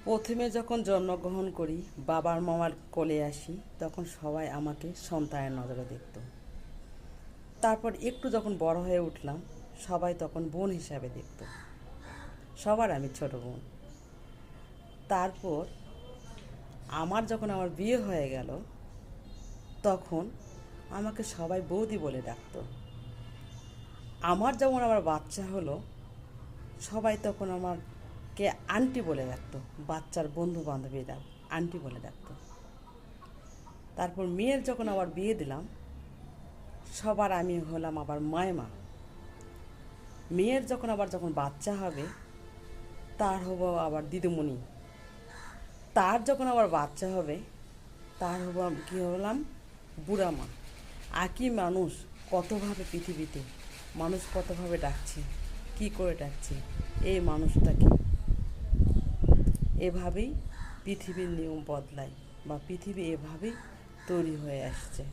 প্রথমে যখন জন্মগ্রহণ করি, বাবার মামার কোলে আসি, তখন সবাই আমাকে সন্তানের নজরে দেখত। তারপর একটু যখন বড় হয়ে উঠলাম, সবাই তখন বোন হিসাবে দেখত। সবার আমি ছোট বোন। তারপর যখন আমার বিয়ে হয়ে গেল, তখন আমাকে সবাই বৌদি বলে ডাকতো। যখন আমার বাচ্চা হলো, সবাই তখন আমাকে আন্টি বলে ডাকতো। বাচ্চার বন্ধু বান্ধবীরা আন্টি বলে ডাকতো। তারপর মেয়ের যখন আবার বিয়ে দিলাম, সবার আমি হলাম আবার মায়মা। মেয়ের যখন বাচ্চা হবে, তার হবো আবার দিদিমণি। তার যখন আবার বাচ্চা হবে, তার হবো কী হলাম, বুড়া মা। একই মানুষ কতভাবে পৃথিবীতে মানুষ কতভাবে ডাকছে, কী করে ডাকছে এই মানুষটাকে। এভাবেই পৃথিবীর নিয়ম বদলায়, বা পৃথিবী এভাবেই তৈরি হয়ে আসছে।